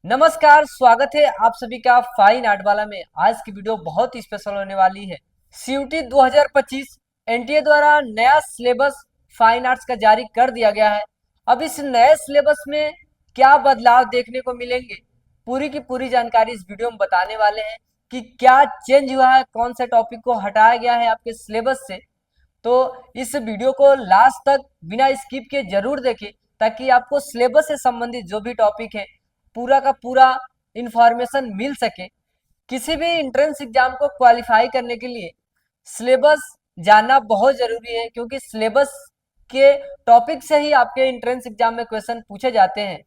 नमस्कार, स्वागत है आप सभी का फाइन आर्ट वाला में। आज की वीडियो बहुत ही स्पेशल होने वाली है। सीयूटी 2025 एनटीए द्वारा नया सिलेबस फाइन आर्ट्स का जारी कर दिया गया है। अब इस नए सिलेबस में क्या बदलाव देखने को मिलेंगे, पूरी की पूरी जानकारी इस वीडियो में बताने वाले हैं कि क्या चेंज हुआ है, कौन से टॉपिक को हटाया गया है आपके सिलेबस से। तो इस वीडियो को लास्ट तक बिना स्किप के जरूर देखें, ताकि आपको सिलेबस से संबंधित जो भी टॉपिक है पूरा का पूरा इंफॉर्मेशन मिल सके। किसी भी एंट्रेंस एग्जाम को क्वालिफाई करने के लिए सिलेबस जानना बहुत जरूरी है, क्योंकि सिलेबस के टॉपिक से ही आपके एंट्रेंस एग्जाम में क्वेश्चन पूछे जाते हैं।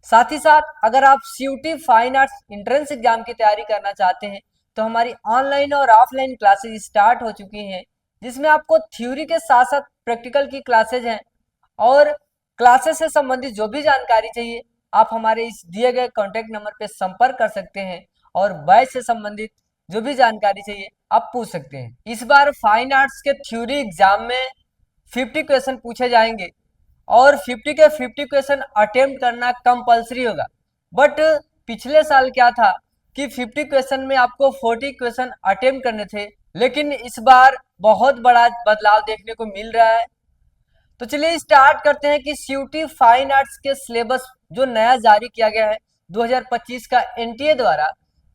साथ ही साथ अगर आप CUT fine arts entrance exam की तैयारी करना चाहते हैं तो हमारी ऑनलाइन और ऑफलाइन क्लासेज स्टार्ट हो चुकी हैं, जिसमें आपको थ्योरी के साथ साथ प्रैक्टिकल की क्लासेज हैं। और क्लासेस से संबंधित जो भी जानकारी चाहिए आप हमारे इस दिए गए कॉन्टैक्ट नंबर पर संपर्क कर सकते हैं, और बैच से संबंधित जो भी जानकारी चाहिए आप पूछ सकते हैं। इस बार फाइन आर्ट्स के थ्योरी एग्जाम में 50 क्वेश्चन पूछे जाएंगे, और 50 के 50 क्वेश्चन अटेम्प्ट करना कंपलसरी होगा। बट पिछले साल क्या था कि 50 क्वेश्चन में आपको 40 क्वेश्चन अटेम्प्ट करने थे, लेकिन इस बार बहुत बड़ा बदलाव देखने को मिल रहा है। तो चलिए स्टार्ट करते हैं कि सीयूटी फाइन आर्ट्स के सिलेबस जो नया जारी किया गया है 2025 का एनटीए द्वारा,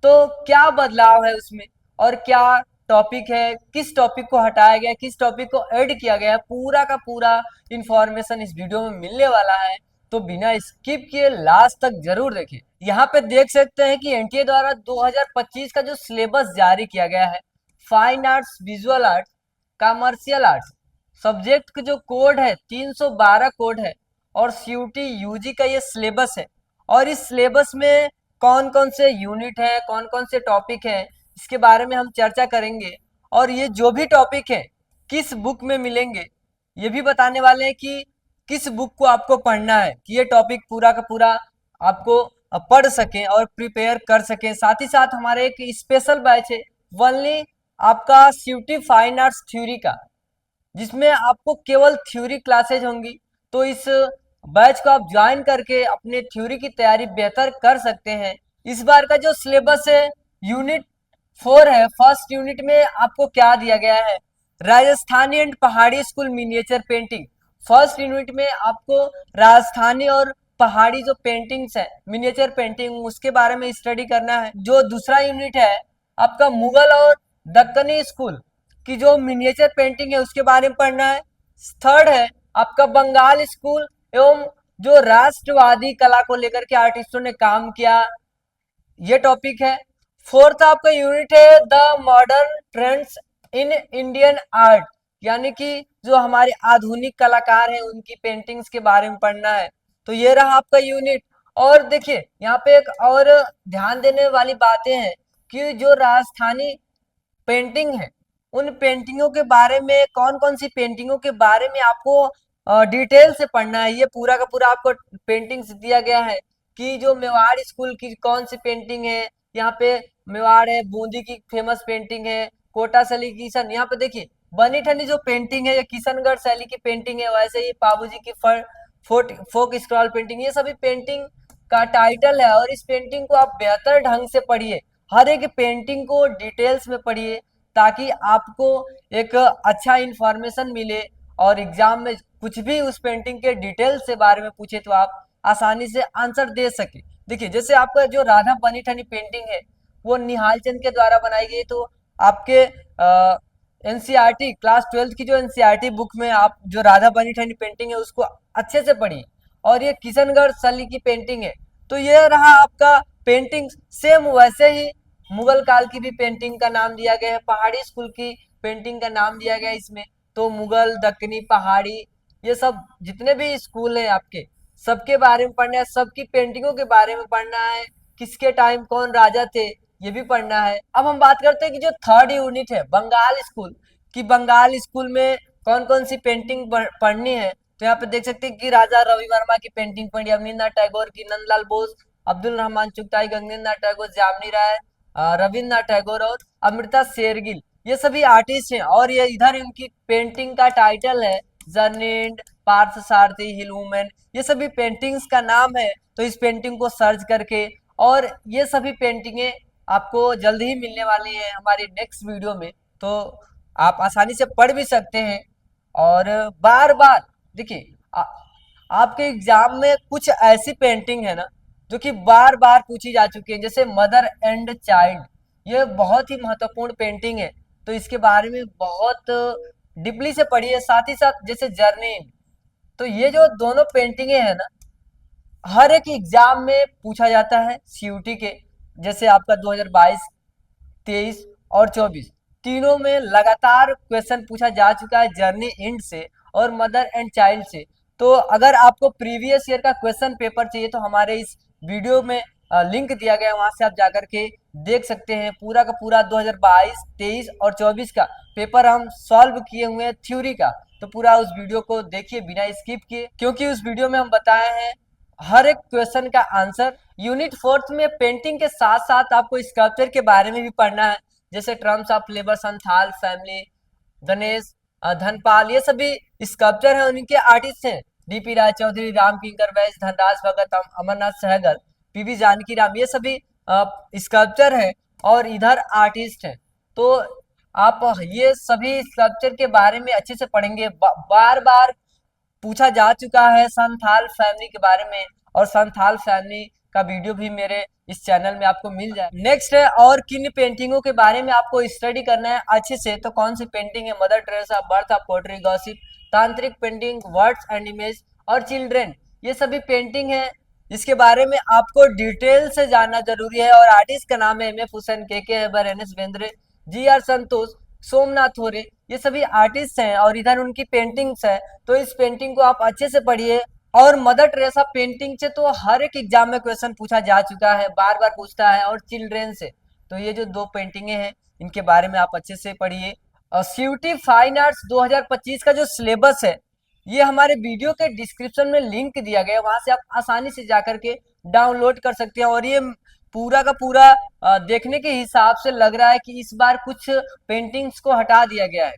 तो क्या बदलाव है उसमें और क्या टॉपिक है, किस टॉपिक को हटाया गया, किस टॉपिक को ऐड किया गया है, पूरा का पूरा इंफॉर्मेशन इस वीडियो में मिलने वाला है। तो बिना स्किप किए लास्ट तक जरूर देखें। यहाँ पे देख सकते हैं कि एनटीए द्वारा 2025 का जो सिलेबस जारी किया गया है, fine arts, visual arts, commercial arts, subject का जो कोड है 312 कोड है, और सीयूटी यूजी का ये सिलेबस है। और इस सिलेबस में कौन कौन से यूनिट है, कौन कौन से टॉपिक है, इसके बारे में हम चर्चा करेंगे। और ये जो भी टॉपिक है किस बुक में मिलेंगे ये भी बताने वाले हैं कि किस बुक को आपको पढ़ना है, कि ये टॉपिक पूरा का पूरा आपको पढ़ सकें और प्रिपेयर कर सकें। साथ ही साथ हमारे एक स्पेशल बैच है ओनली आपका सीयूटी फाइन आर्ट्स थ्योरी का, जिसमें आपको केवल थ्योरी क्लासेज होंगी। तो इस बैच को आप ज्वाइन करके अपने थ्योरी की तैयारी बेहतर कर सकते हैं। इस बार का जो सिलेबस है यूनिट 4 है। फर्स्ट यूनिट में आपको क्या दिया गया है, राजस्थानी एंड पहाड़ी school miniature painting. First unit में आपको राजस्थानी और पहाड़ी जो पेंटिंग्स है, मिनिएचर पेंटिंग, उसके बारे में स्टडी करना है। जो दूसरा यूनिट है आपका मुगल और दक्कनी स्कूल की जो मिनिएचर पेंटिंग है उसके बारे में पढ़ना है। थर्ड है आपका बंगाल स्कूल एवं जो राष्ट्रवादी कला को लेकर के आर्टिस्टों ने काम किया, ये टॉपिक है। फोर्थ आपका यूनिट है the modern trends in Indian art, यानी कि जो हमारे आधुनिक कलाकार हैं उनकी पेंटिंग्स के बारे में पढ़ना है। तो ये रहा आपका यूनिट। और देखिए यहाँ पे एक और ध्यान देने वाली बातें हैं कि जो राजस्थानी पेंटिंग है उन पेंटिंगों के बारे में, कौन कौन सी पेंटिंगों के बारे में आपको डिटेल से पढ़ना है। ये पूरा का पूरा आपको पेंटिंग्स दिया गया है कि जो मेवाड़ स्कूल की कौन सी पेंटिंग है। यहाँ पे मेवाड़ है, बूंदी की फेमस पेंटिंग है, कोटा शैली किशन। यहाँ पे देखिए बनी ठनी जो पेंटिंग है ये किशनगढ़ शैली की पेंटिंग है। वैसे ही पाबूजी की फोक स्क्रॉल पेंटिंग, ये सभी पेंटिंग का टाइटल है। और इस पेंटिंग को आप बेहतर ढंग से पढ़िए, हर एक पेंटिंग को डिटेल्स में पढ़िए, ताकि आपको एक अच्छा इंफॉर्मेशन मिले और एग्जाम में कुछ भी उस पेंटिंग के डिटेल्स से बारे में पूछे तो आप आसानी से आंसर दे सके। देखिए जैसे आपका जो राधा बनी ठनी पेंटिंग है वो निहाल चंद के द्वारा बनाई गई, तो आपके एनसीईआरटी क्लास 12 की जो एनसीईआरटी बुक में आप जो राधा बनी ठनी पेंटिंग है उसको अच्छे से पढ़िए। और ये किशनगढ़ शैली की पेंटिंग है। तो ये रहा आपका पेंटिंग। सेम वैसे ही मुगल काल की भी पेंटिंग का नाम दिया गया है, पहाड़ी स्कूल की पेंटिंग का नाम दिया गया है इसमें। तो मुगल, दक्कनी, पहाड़ी, ये सब जितने भी स्कूल हैं आपके, सबके बारे में पढ़ना है, सबकी पेंटिंगों के बारे में पढ़ना है, किसके टाइम कौन राजा थे ये भी पढ़ना है। अब हम बात करते हैं कि जो थर्ड यूनिट है बंगाल स्कूल की, बंगाल स्कूल में कौन कौन सी पेंटिंग पढ़नी है। तो यहाँ पे देख सकते हैं कि राजा रवि वर्मा की पेंटिंग पढ़ी, अवनींद्रनाथ टैगोर की, नंदलाल बोस, अब्दुल रहमान चुगताई, गगनेंद्र नाथ टैगोर, जामनी राय, रविन्द्रनाथ टैगोर और अमृता शेरगिल, ये सभी आर्टिस्ट हैं। और ये इधर इनकी पेंटिंग का टाइटल है जर्नेड, पार्थ सारथी, हिल वुमेन, ये सभी पेंटिंग्स का नाम है। तो इस पेंटिंग को सर्च करके और ये सभी पेंटिंगें आपको जल्द ही मिलने वाली है हमारी नेक्स्ट वीडियो में। तो आप आसानी से पढ़ भी सकते हैं। और बार बार देखिए, आपके एग्जाम में कुछ ऐसी पेंटिंग है ना जो कि बार बार पूछी जा चुकी है, जैसे मदर एंड चाइल्ड। ये बहुत ही महत्वपूर्ण पेंटिंग है, तो इसके बारे में बहुत डीपली से पढ़िए। साथ ही साथ जैसे जर्नी, तो ये जो दोनों पेंटिंगे हैं ना, हर एक एग्जाम में पूछा जाता है सीयूटी के। जैसे आपका 2022, 23 और 24 तीनों में लगातार क्वेश्चन पूछा जा चुका है, जर्नी एंड से और मदर एंड चाइल्ड से। तो अगर आपको प्रीवियस ईयर का क्वेश्चन पेपर चाहिए तो हमारे इस वीडियो में लिंक दिया गया है, वहां से आप जाकर के देख सकते हैं। पूरा का पूरा 2022, 23 और 24 का पेपर हम सॉल्व किए हुए हैं थ्योरी का। तो पूरा उस वीडियो को देखिए बिना स्किप किए, क्योंकि उस वीडियो में हम बताए हैं हर एक क्वेश्चन का आंसर। यूनिट 4 में पेंटिंग के साथ साथ आपको स्कल्पचर के बारे में भी पढ़ना है, जैसे terms of labour, Santhal family, Ganesh, Dhanpal, ये सभी स्कल्पचर हैं, उनके आर्टिस्ट हैं डीपी राय चौधरी, राम किंकर वैस, धनराज भगत, अमरनाथ सहगल, पीवी जानकी राम, ये सभी स्कल्पचर हैं और इधर आर्टिस्ट हैं। तो आप ये सभी स्कल्पचर के बारे में अच्छे से पढ़ेंगे। बार बार पूछा जा चुका है संथाल फैमिली के बारे में, और संथाल फैमिली का वीडियो भी मेरे इस चैनल में आपको मिल जाए। नेक्स्ट है, और किन पेंटिंगों के बारे में आपको स्टडी करना है अच्छे से, तो कौन सी पेंटिंग है? Mother Teresa, birth of poetry, gossip, tantric painting, words and image और चिल्ड्रेन, ये सभी पेंटिंग है। इसके बारे में आपको डिटेल से जानना जरूरी है। और आर्टिस्ट का नाम है M F Husain, K Hebbar, N S Bendre, G R Santosh, Somnath Hore, ये सभी आर्टिस्ट हैं और इधर उनकी पेंटिंग्स है। तो इस पेंटिंग को आप अच्छे से पढ़िए। और मदर टेरेसा पेंटिंग से तो हर एक एग्जाम में क्वेश्चन पूछा जा चुका है, बार बार पूछता है। और चिल्ड्रेन से, तो ये जो दो पेंटिंगे हैं इनके बारे में आप अच्छे से पढ़िए। और सीयूटी फाइन आर्ट्स 2025 का जो सिलेबस है, ये हमारे वीडियो के डिस्क्रिप्शन में लिंक दिया गया है, वहां से आप आसानी से जाकर के डाउनलोड कर सकते हैं। और ये पूरा का पूरा देखने के हिसाब से लग रहा है कि इस बार कुछ पेंटिंग्स को हटा दिया गया है।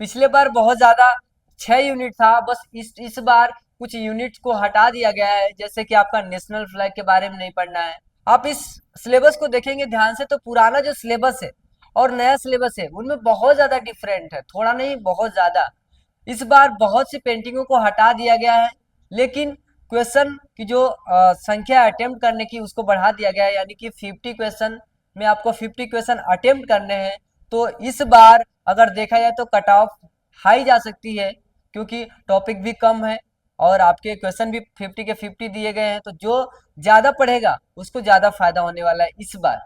पिछले बार बहुत ज्यादा 6 यूनिट था, बस इस बार कुछ यूनिट को हटा दिया गया है, जैसे कि आपका नेशनल फ्लैग के बारे में नहीं पढ़ना है। आप इस सिलेबस को देखेंगे ध्यान से तो पुराना जो सिलेबस है और नया सिलेबस है उनमें बहुत ज्यादा डिफरेंट है, थोड़ा नहीं बहुत ज्यादा। इस बार बहुत सी पेंटिंगों को हटा दिया गया है, लेकिन क्वेश्चन की जो संख्या अटेम्प्ट करने की उसको बढ़ा दिया गया है, यानी कि 50 क्वेश्चन में आपको 50 क्वेश्चन अटेम्प्ट करने हैं। तो इस बार अगर देखा जाए तो कट ऑफ हाई जा सकती है, क्योंकि टॉपिक भी कम है और आपके क्वेश्चन भी 50 के 50 दिए गए हैं। तो जो ज्यादा पढ़ेगा उसको ज्यादा फायदा होने वाला है इस बार।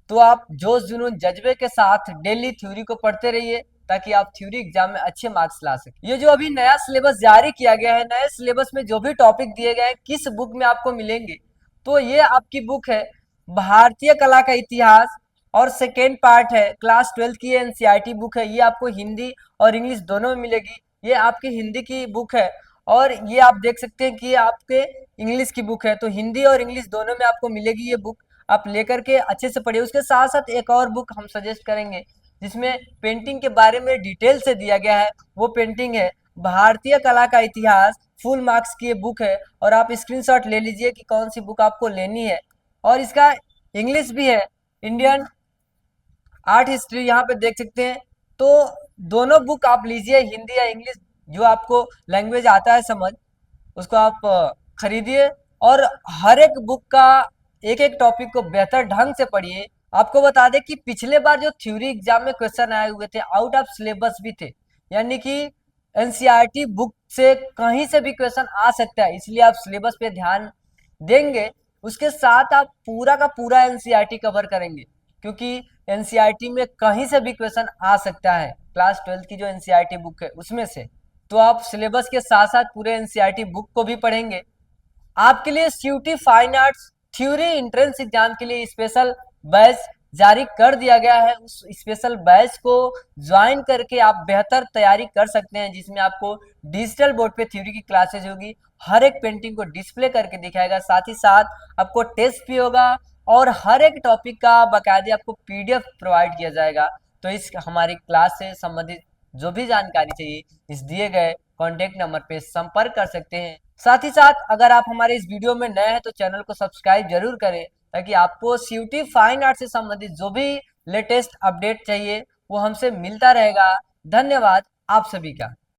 तो आप जोश जुनून जज्बे के साथ डेली थ्योरी को पढ़ते रहिए, ताकि आप थ्योरी एग्जाम में अच्छे मार्क्स ला सके। ये जो अभी नया सिलेबस जारी किया गया है, नए सिलेबस में जो भी टॉपिक दिए गए हैं किस बुक में आपको मिलेंगे, तो ये आपकी बुक है भारतीय कला का इतिहास, और सेकेंड पार्ट है क्लास 12 की एनसीईआरटी बुक है। ये आपको हिंदी और इंग्लिश दोनों में मिलेगी। ये आपकी हिंदी की बुक है, और ये आप देख सकते हैं कि ये आपके इंग्लिश की बुक है। तो हिंदी और इंग्लिश दोनों में आपको मिलेगी ये बुक, आप लेकर के अच्छे से पढ़िए। उसके साथ साथ एक और बुक हम सजेस्ट करेंगे जिसमें पेंटिंग के बारे में डिटेल से दिया गया है, वो पेंटिंग है भारतीय कला का इतिहास, फुल मार्क्स की ये बुक है। और आप स्क्रीनशॉट ले लीजिए कि कौन सी बुक आपको लेनी है। और इसका इंग्लिश भी है, इंडियन आर्ट हिस्ट्री, यहाँ पे देख सकते हैं। तो दोनों बुक आप लीजिए, हिंदी या इंग्लिश, जो आपको लैंग्वेज आता है समझ, उसको आप खरीदिए। और हर एक बुक का एक एक टॉपिक को बेहतर ढंग से पढ़िए। आपको बता दें कि पिछले बार जो थ्योरी एग्जाम में क्वेश्चन आए हुए थे आउट ऑफ सिलेबस भी थे, यानी कि एनसीईआरटी बुक से कहीं से भी क्वेश्चन आ सकता है, इसलिए आप सिलेबस पे ध्यान देंगे। उसके साथ आप पूरा का पूरा एनसीईआरटी कवर करेंगे, क्योंकि एनसीईआरटी में कहीं से भी क्वेश्चन आ सकता है, क्लास 12 की जो एनसीईआरटी बुक है उसमें से। तो आप सिलेबस के साथ साथ पूरे एनसीईआरटी बुक को भी पढ़ेंगे। आपके लिए CUT fine arts theory entrance exam के लिए स्पेशल बैच जारी कर दिया गया है। उस स्पेशल बैच को ज्वाइन करके आप बेहतर तैयारी कर सकते हैं, जिसमें आपको डिजिटल बोर्ड पे थ्योरी की क्लासेज होगी, हर एक पेंटिंग को डिस्प्ले करके दिखाएगा, साथ ही साथ आपको टेस्ट भी होगा और हर एक टॉपिक का बाकायदे आपको पीडीएफ प्रोवाइड किया जाएगा। तो इस हमारी क्लास से संबंधित जो भी जानकारी चाहिए इस दिए गए कॉन्टेक्ट नंबर पे संपर्क कर सकते हैं। साथ ही साथ अगर आप हमारे इस वीडियो में नए हैं तो चैनल को सब्सक्राइब जरूर करें, ताकि आपको सीयूटी फाइन आर्ट से संबंधित जो भी लेटेस्ट अपडेट चाहिए वो हमसे मिलता रहेगा। धन्यवाद आप सभी का।